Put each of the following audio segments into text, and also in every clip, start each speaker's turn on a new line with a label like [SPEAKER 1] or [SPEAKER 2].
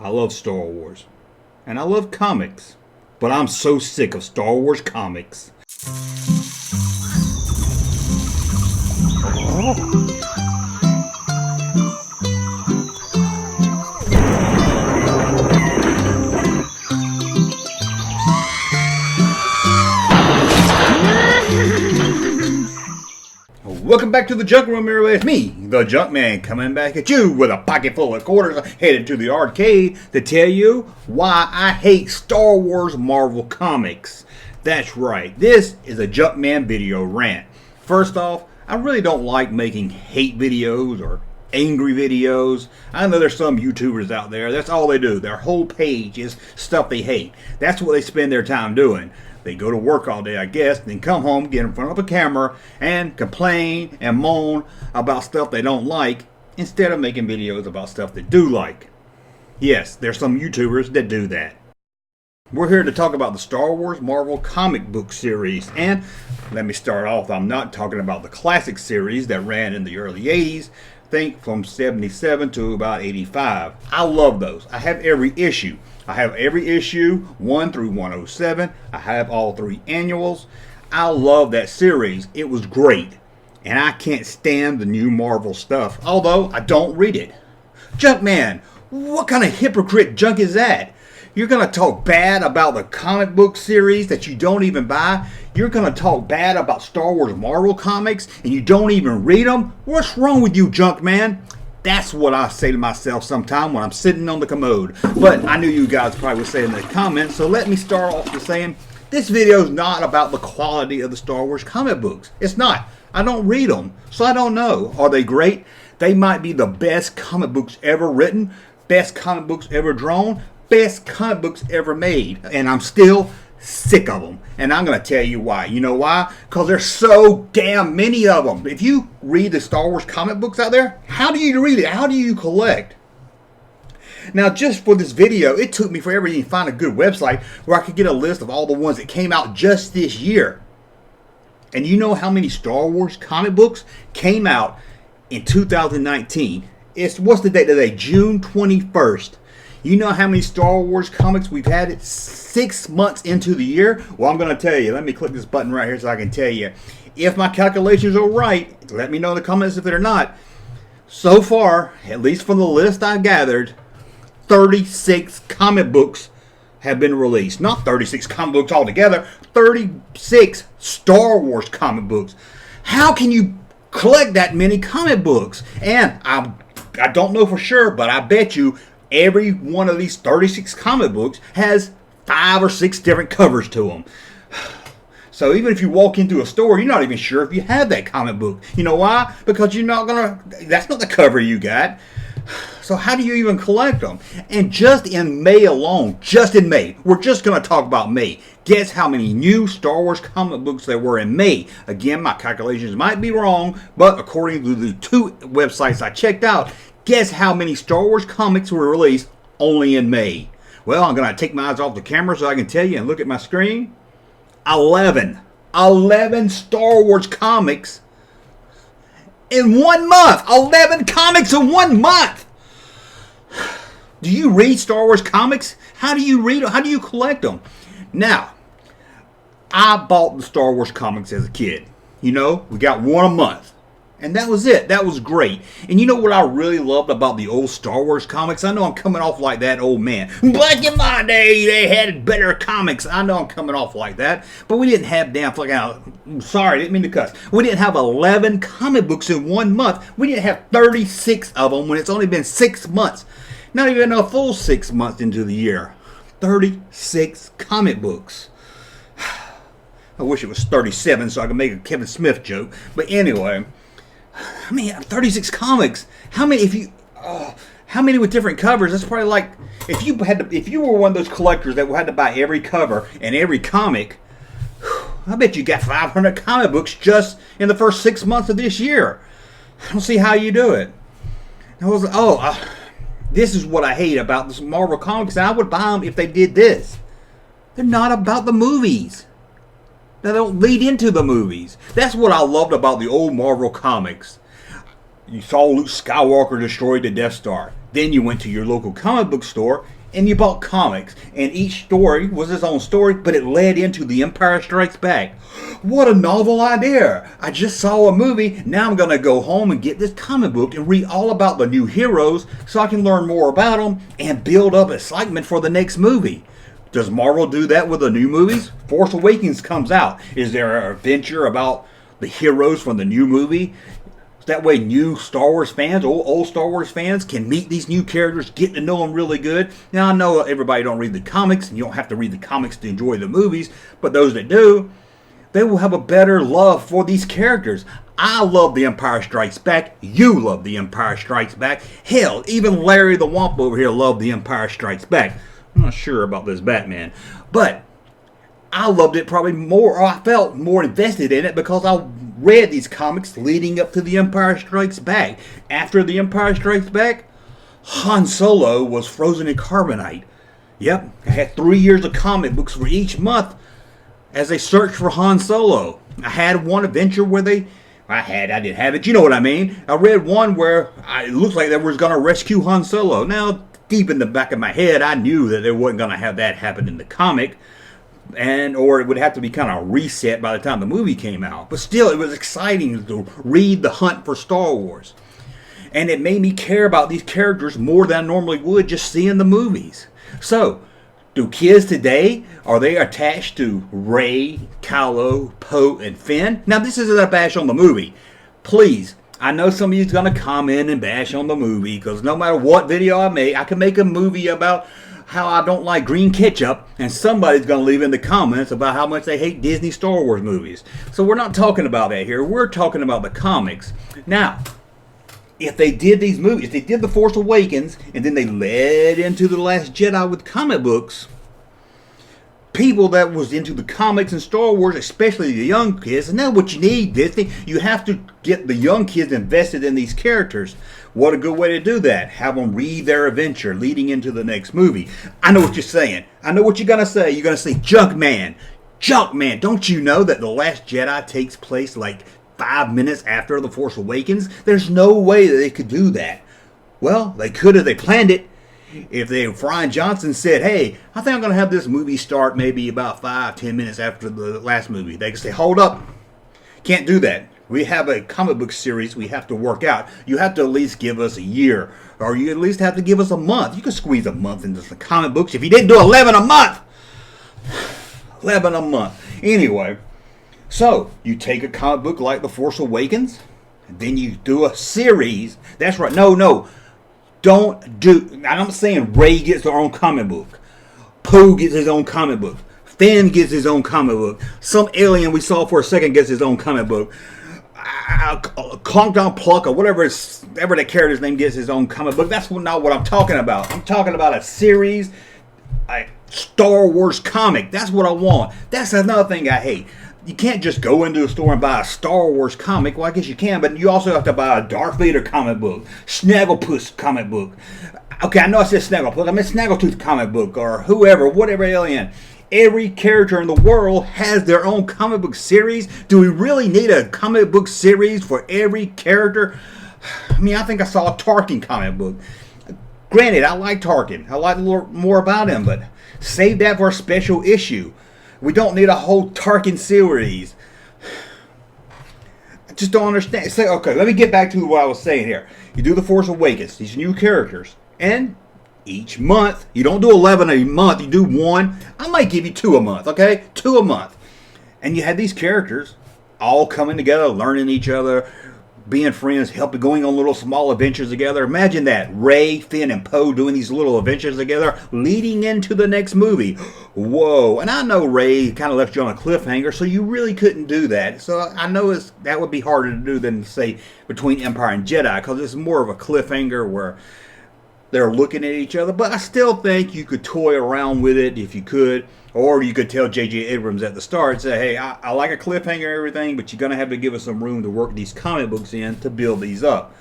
[SPEAKER 1] I love Star Wars. And I love comics. But I'm so sick of Star Wars comics. Welcome back to the Junk Room. Here with me, the Junkman, coming back at you with a pocket full of quarters, headed to the arcade to tell you why I hate Star Wars Marvel comics. That's right, this is a Junkman video rant. First off, I really don't like making hate videos or angry videos. I know there's some YouTubers out there, that's all they do. Their whole page is stuff they hate. That's what they spend their time doing. They go to work all day, I guess, then come home, get in front of a camera, and complain and moan about stuff they don't like, instead of making videos about stuff they do like. Yes, there's some YouTubers that do that. We're here to talk about the Star Wars Marvel comic book series, and let me start off, I'm not talking about the classic series that ran in the early 80s, think from 77 to about 85. I love those. I have every issue. I have every issue 1 through 107. I have all 3 annuals. I love that series. It was great. And I can't stand the new Marvel stuff, although I don't read it. Junkman, what kind of hypocrite junk is that? You're going to talk bad about the comic book series that you don't even buy? You're going to talk bad about Star Wars Marvel comics and you don't even read them? What's wrong with you, Junkman? That's what I say to myself sometime when I'm sitting on the commode. But I knew you guys probably would say in the comments, so let me start off with saying this video is not about the quality of the Star Wars comic books. It's not. I don't read them, so I don't know. Are they great? They might be the best comic books ever written, best comic books ever drawn, best comic books ever made. And I'm still sick of them. And I'm going to tell you why. You know why? Because there's so damn many of them. If you read the Star Wars comic books out there, how do you read it? How do you collect? Now, just for this video, it took me forever to find a good website where I could get a list of all the ones that came out just this year. And you know how many Star Wars comic books came out in 2019? What's the date today? June 21st. You know how many Star Wars comics we've had it 6 months into the year? Well, I'm going to tell you. Let me click this button right here so I can tell you. If my calculations are right, let me know in the comments if they're not. So far, at least from the list I gathered, 36 comic books have been released. Not 36 comic books altogether, 36 Star Wars comic books. How can you collect that many comic books? And I don't know for sure, but I bet you every one of these 36 comic books has 5 or 6 different covers to them. So even if you walk into a store, you're not even sure if you have that comic book. You know why? Because you're not gonna, that's not the cover you got. So how do you even collect them? And just in May alone, just in May, we're just going to talk about May. Guess how many new Star Wars comic books there were in May. Again, my calculations might be wrong, but according to the 2 websites I checked out, guess how many Star Wars comics were released only in May? Well, I'm going to take my eyes off the camera so I can tell you and look at my screen. 11. 11 Star Wars comics in 1 month. 11 comics in 1 month. Do you read Star Wars comics? How do you read them? How do you collect them? Now, I bought the Star Wars comics as a kid. You know, we got one a month. And that was it. That was great. And you know what I really loved about the old Star Wars comics? I know I'm coming off like that old man. Back in my day, they had better comics. I know I'm coming off like that. But we didn't have sorry, I didn't mean to cuss. We didn't have 11 comic books in 1 month. We didn't have 36 of them when it's only been 6 months. Not even a full 6 months into the year. 36 comic books. I wish it was 37 so I could make a Kevin Smith joke. But anyway, I mean, 36 comics. How many? How many with different covers? That's probably like if you were one of those collectors that had to buy every cover and every comic. I bet you got 500 comic books just in the first 6 months of this year. I don't see how you do it. This is what I hate about this Marvel comics. I would buy them if they did this. They're not about the movies. They don't lead into the movies. That's what I loved about the old Marvel comics. You saw Luke Skywalker destroy the Death Star. Then you went to your local comic book store and you bought comics. And each story was its own story, but it led into The Empire Strikes Back. What a novel idea! I just saw a movie, now I'm going to go home and get this comic book and read all about the new heroes so I can learn more about them and build up excitement for the next movie. Does Marvel do that with the new movies? Force Awakens comes out. Is there an adventure about the heroes from the new movie? That way new Star Wars fans, old Star Wars fans, can meet these new characters, get to know them really good. Now, I know everybody don't read the comics, and you don't have to read the comics to enjoy the movies, but those that do, they will have a better love for these characters. I love The Empire Strikes Back. You love The Empire Strikes Back. Hell, even Larry the Womp over here loved The Empire Strikes Back. I'm not sure about this Batman, but I loved it probably more, or I felt more invested in it because I read these comics leading up to The Empire Strikes Back. After The Empire Strikes Back, Han Solo was frozen in carbonite. Yep, I had 3 years of comic books for each month as they searched for Han Solo. I had one adventure where I didn't have it, you know what I mean. I read one where it looked like they was going to rescue Han Solo. Now, deep in the back of my head, I knew that they wasn't going to have that happen in the comic. Or it would have to be kind of reset by the time the movie came out. But still, it was exciting to read The Hunt for Star Wars. And it made me care about these characters more than I normally would just seeing the movies. So, do kids today, are they attached to Rey, Kylo, Poe, and Finn? Now, this isn't a bash on the movie. Please, I know some of you's going to comment and bash on the movie, because no matter what video I make, I can make a movie about how I don't like green ketchup, and somebody's going to leave in the comments about how much they hate Disney Star Wars movies. So we're not talking about that here. We're talking about the comics. Now, if they did these movies, if they did The Force Awakens, and then they led into The Last Jedi with comic books, people that was into the comics and Star Wars, especially the young kids, and that's what you need, Disney. You have to get the young kids invested in these characters. What a good way to do that. Have them read their adventure leading into the next movie. I know what you're saying. I know what you're going to say. You're going to say, Junkman. Junkman. Don't you know that The Last Jedi takes place like 5 minutes after The Force Awakens? There's no way that they could do that. Well, they could if they planned it. If Rian Johnson said, hey, I think I'm going to have this movie start maybe about 5-10 minutes after the last movie, they could say, hold up. Can't do that. We have a comic book series we have to work out. You have to at least give us a year. Or you at least have to give us a month. You can squeeze a month into some comic books. If you didn't do 11 a month. 11 a month. Anyway, so you take a comic book like The Force Awakens. And then you do a series. That's right. No. Don't do. I'm saying Rey gets her own comic book. Poe gets his own comic book. Finn gets his own comic book. Some alien we saw for a second gets his own comic book. Clunk Down Pluck or whatever that character's name gets his own comic book. That's not what I'm talking about. I'm talking about a series, a Star Wars comic. That's what I want. That's another thing I hate. You can't just go into a store and buy a Star Wars comic. Well, I guess you can, but you also have to buy a Darth Vader comic book, Snagglepuss comic book. Okay, I know I said Snagglepuss. I meant Snaggletooth comic book or whatever alien. Every character in the world has their own comic book series. Do we really need a comic book series for every character? I mean, I think I saw a Tarkin comic book. Granted, I like Tarkin. I like a little more about him, but save that for a special issue. We don't need a whole Tarkin series. I just don't understand. Okay, let me get back to what I was saying here. You do The Force Awakens, these new characters, and each month, you don't do 11 a month, you do one. I might give you 2 a month, okay? 2 a month. And you have these characters all coming together, learning each other, being friends, going on little small adventures together. Imagine that. Rey, Finn, and Poe doing these little adventures together, leading into the next movie. Whoa. And I know Rey kind of left you on a cliffhanger, so you really couldn't do that. So I know that would be harder to do than, say, between Empire and Jedi, because it's more of a cliffhanger where they're looking at each other. But I still think you could toy around with it if you could. Or you could tell J.J. Abrams at the start, say, hey, I like a cliffhanger and everything, but you're going to have to give us some room to work these comic books in to build these up.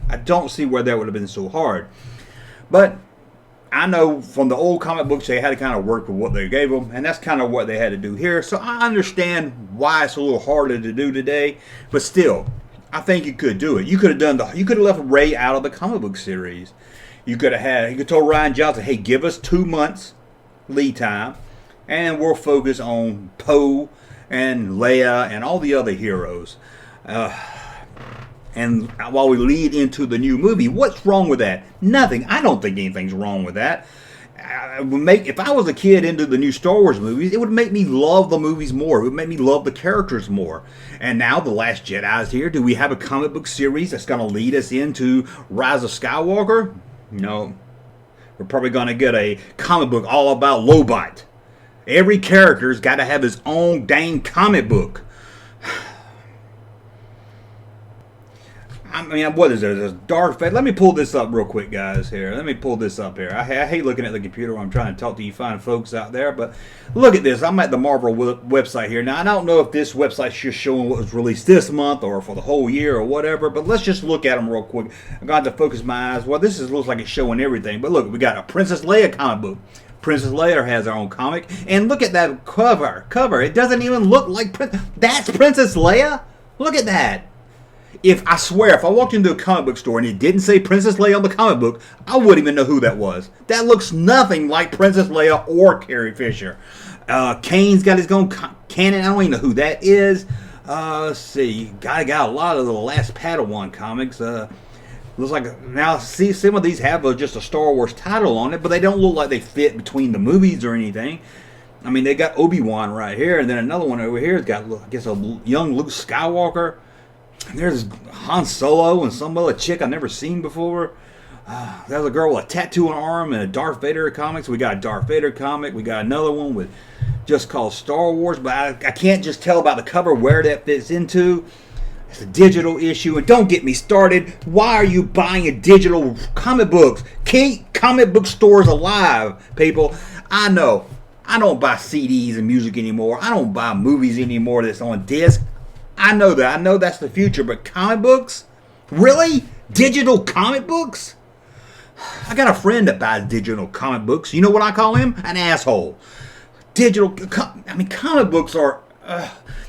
[SPEAKER 1] I don't see where that would have been so hard. But I know from the old comic books, they had to kind of work with what they gave them, and that's kind of what they had to do here. So I understand why it's a little harder to do today, but still, I think you could do it. You could have done you could have left Ray out of the comic book series. You could have told Ryan Johnson, hey, give us 2 months lead time, and we'll focus on Poe and Leia and all the other heroes. And while we lead into the new movie, what's wrong with that? Nothing. I don't think anything's wrong with that. If I was a kid into the new Star Wars movies, it would make me love the movies more. It would make me love the characters more. And now The Last Jedi is here. Do we have a comic book series that's going to lead us into Rise of Skywalker? No. We're probably going to get a comic book all about Lobot. Every character's got to have his own dang comic book. I mean, what is there? There's Darth Vader. Let me pull this up real quick, guys. Here, let me pull this up here. I hate looking at the computer when I'm trying to talk to you fine folks out there, but look at this. I'm at the Marvel website here. Now, I don't know if this website's just showing what was released this month or for the whole year or whatever, but let's just look at them real quick. I'm going to focus my eyes. Well, looks like it's showing everything, but look, we got a Princess Leia comic book. Princess Leia has her own comic, and look at that cover. It doesn't even look like that's Princess Leia. Look at that. I swear, if I walked into a comic book store and it didn't say Princess Leia on the comic book, I wouldn't even know who that was. That looks nothing like Princess Leia or Carrie Fisher. Kane's got his own canon. I don't even know who that is. Let's see. Got a lot of the Last Padawan comics. Looks like now, see, some of these have just a Star Wars title on it, but they don't look like they fit between the movies or anything. I mean, they got Obi-Wan right here, and then another one over here has got, I guess, a young Luke Skywalker. There's Han Solo and some other chick I've never seen before. There's a girl with a tattoo on her arm and a Darth Vader comics. We got a Darth Vader comic. We got another one with just called Star Wars, but I can't just tell by the cover where that fits into. It's a digital issue, and don't get me started. Why are you buying a digital comic books? Keep comic book stores alive, people. I know. I don't buy CDs and music anymore. I don't buy movies anymore that's on disc. I know that. I know that's the future, but comic books? Really? Digital comic books? I got a friend that buys digital comic books. You know what I call him? An asshole. Comic books are...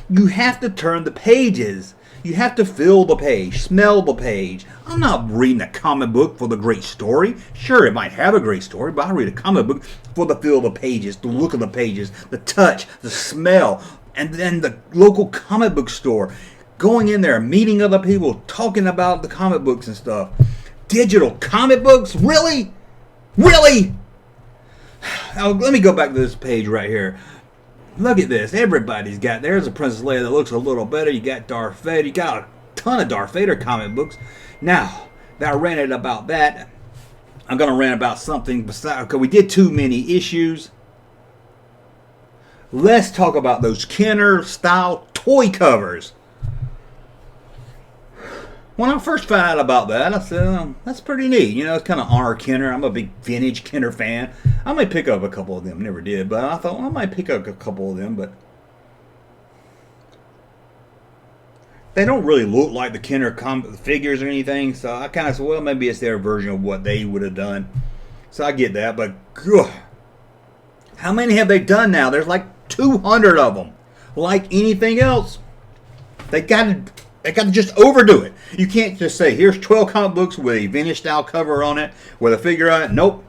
[SPEAKER 1] you have to turn the pages. You have to feel the page, smell the page. I'm not reading a comic book for the great story. Sure, it might have a great story, but I read a comic book for the feel of the pages, the look of the pages, the touch, the smell. And then the local comic book store, going in there, meeting other people, talking about the comic books and stuff. Digital comic books? Really? Really? Now, let me go back to this page right here. Look at this. Everybody's got, there's a Princess Leia that looks a little better. You got Darth Vader. You got a ton of Darth Vader comic books. Now, that I ranted about that, I'm going to rant about something besides, because we did too many issues. Let's talk about those Kenner-style toy covers. When I first found out about that, I said, that's pretty neat. You know, it's kind of honor Kenner. I'm a big vintage Kenner fan. I might pick up a couple of them. Never did, but I thought, I might pick up a couple of them, but they don't really look like the Kenner figures or anything, so I kind of said, well, maybe it's their version of what they would have done. So I get that, but ugh, how many have they done now? There's like 200 of them. Like anything else, they got to just overdo it. You can't just say, here's 12 comic books with a vintage style cover on it, with a figure on it. Nope.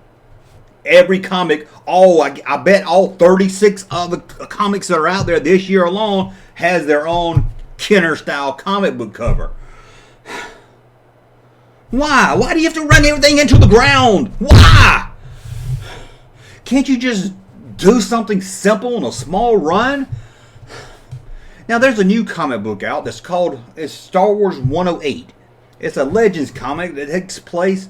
[SPEAKER 1] Every comic, I bet all 36 of the comics that are out there this year alone has their own Kenner style comic book cover. Why? Why do you have to run everything into the ground? Why? Can't you just do something simple in a small run? Now, there's a new comic book out that's called Star Wars 108. It's a Legends comic that takes place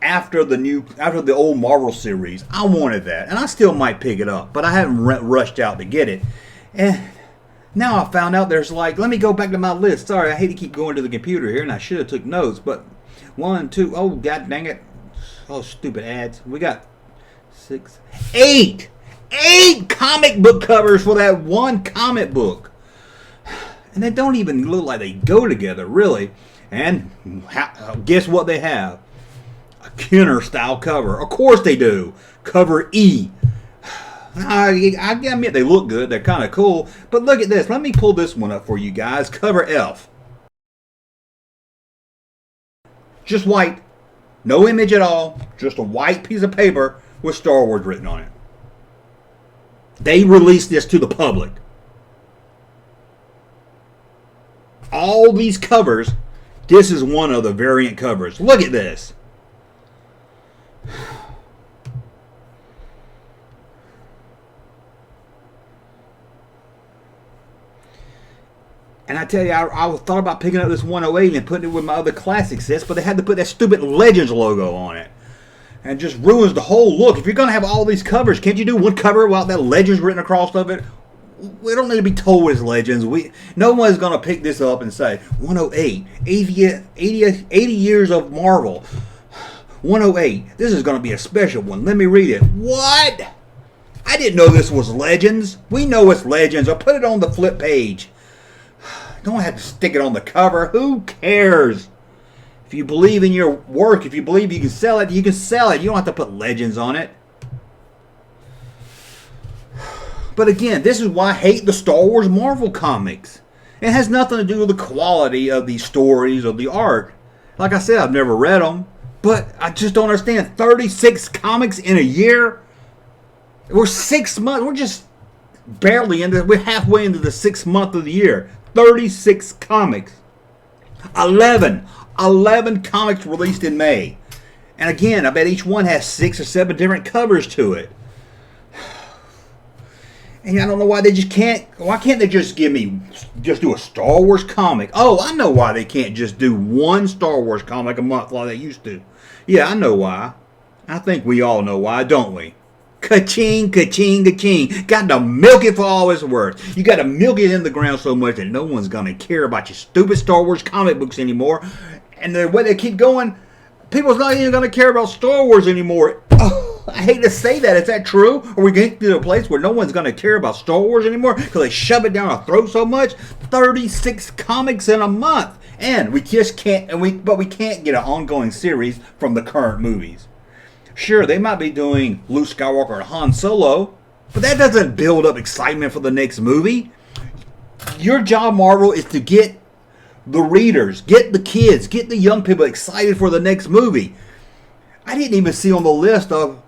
[SPEAKER 1] after the old Marvel series. I wanted that, and I still might pick it up, but I haven't rushed out to get it. And now I found out there's let me go back to my list. Sorry, I hate to keep going to the computer here, and I should have took notes, but 1, 2, oh, god dang it. Oh, stupid ads. We got 6, 8 comic book covers for that one comic book. And they don't even look like they go together, really. And guess what they have? A Kenner style cover. Of course they do. Cover E. I admit they look good. They're kind of cool. But look at this. Let me pull this one up for you guys. Cover F. Just white. No image at all. Just a white piece of paper with Star Wars written on it. They released this to the public. All these covers, this is one of the variant covers. Look at this. And I tell you, I thought about picking up this 108 and putting it with my other classic sets, but they had to put that stupid Legends logo on it. And it just ruins the whole look. If you're going to have all these covers, can't you do one cover without that Legends written across of it? We don't need to be told it's Legends. No one's going to pick this up and say, 108, 80 years of Marvel. 108, this is going to be a special one. Let me read it. What? I didn't know this was Legends. We know it's Legends. I'll put it on the flip page. Don't have to stick it on the cover. Who cares? If you believe in your work, if you believe you can sell it, you can sell it. You don't have to put Legends on it. But again, this is why I hate the Star Wars Marvel comics. It has nothing to do with the quality of these stories or the art. Like I said, I've never read them. But I just don't understand. 36 comics in a year? We're 6 months. We're just barely into, we're halfway into the 6th month of the year. 36 comics. 11 comics released in May. And again, I bet each one has 6 or 7 different covers to it. And I don't know why they just can't. Why can't they just do a Star Wars comic? Oh, I know why they can't just do one Star Wars comic a month like they used to. Yeah, I know why. I think we all know why, don't we? Ka-ching, ka-ching, ka-ching. Got to milk it for all it's worth. You got to milk it in the ground so much that no one's going to care about your stupid Star Wars comic books anymore. And the way they keep going, people's not even going to care about Star Wars anymore. Oh, I hate to say that. Is that true? Are we getting to a place where no one's going to care about Star Wars anymore because they shove it down our throat so much? 36 comics in a month. And we just can't, but we can't get an ongoing series from the current movies. Sure, they might be doing Luke Skywalker and Han Solo, but that doesn't build up excitement for the next movie. Your job, Marvel, is to get the readers, get the kids, get the young people excited for the next movie. I didn't even see on the list of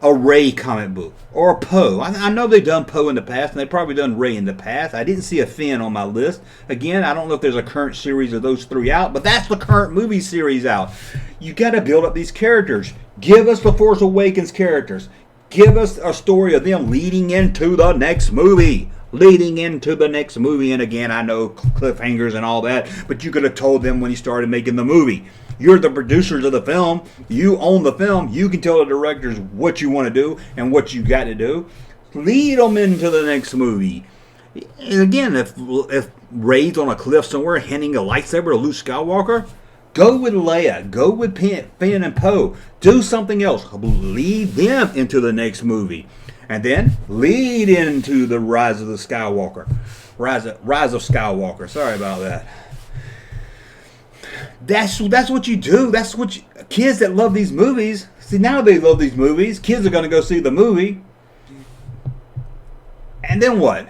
[SPEAKER 1] a Rey comic book or a Poe. I know they've done Poe in the past, and they've probably done Rey in the past. I didn't see a Finn on my list. Again, I don't know if there's a current series of those 3 out, but that's the current movie series out. You got to build up these characters. Give us the Force Awakens characters. Give us a story of them leading into the next movie. And again, I know cliffhangers and all that, but you could have told them when you started making the movie. You're the producers of the film. You own the film. You can tell the directors what you want to do and what you got to do. Lead them into the next movie. And again, if Rey's on a cliff somewhere handing a lightsaber to Luke Skywalker, go with Leia. Go with Finn and Poe. Do something else. Lead them into the next movie. And then lead into the Rise of Skywalker. Rise of Skywalker. Sorry about that. That's what you do. That's what kids that love these movies. See, now they love these movies. Kids are going to go see the movie. And then what?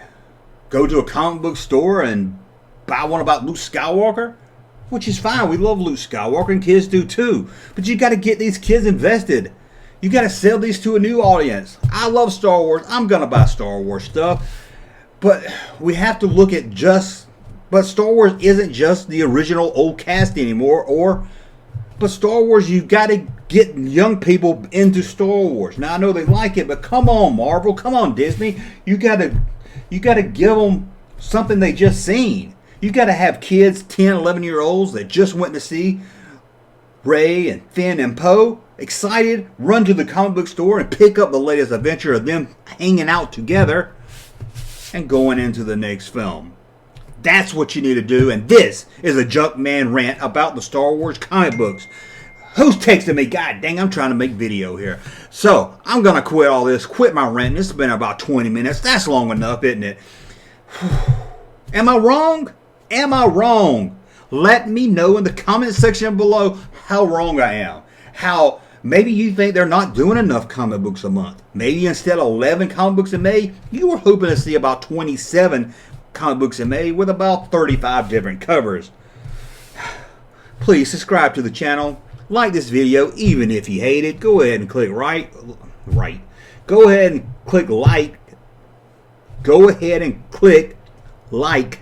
[SPEAKER 1] Go to a comic book store and buy one about Luke Skywalker? Which is fine. We love Luke Skywalker and kids do too. But you got to get these kids invested. You got to sell these to a new audience. I love Star Wars. I'm going to buy Star Wars stuff. But we have to look at but Star Wars isn't just the original old cast anymore. But Star Wars, you got to get young people into Star Wars. Now, I know they like it, but come on, Marvel. Come on, Disney. You got to give them something they just seen. You got to have kids, 10, 11-year-olds that just went to see Rey and Finn and Poe, excited, run to the comic book store and pick up the latest adventure of them hanging out together and going into the next film. That's what you need to do, and this is a Junkman rant about the Star Wars comic books. Who's texting me? God dang, I'm trying to make video here. So, I'm going to quit all this, quit my rant. This has been about 20 minutes. That's long enough, isn't it? Am I wrong? Am I wrong? Let me know in the comment section below how wrong I am. How maybe you think they're not doing enough comic books a month. Maybe instead of 11 comic books in May, you were hoping to see about 27 comic books in May with about 35 different covers. Please subscribe to the channel. like this video, even if you hate it. Go ahead and click right. Go ahead and click like. Go ahead and click like.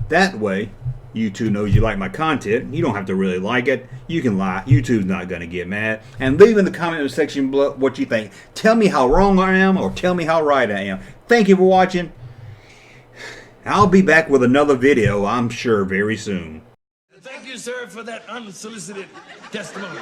[SPEAKER 1] That way, YouTube knows you like my content. You don't have to really like it. You can lie. YouTube's not going to get mad. And leave in the comment section below what you think. Tell me how wrong I am or tell me how right I am. Thank you for watching. I'll be back with another video, I'm sure, very soon.
[SPEAKER 2] Thank you, sir, for that unsolicited testimony.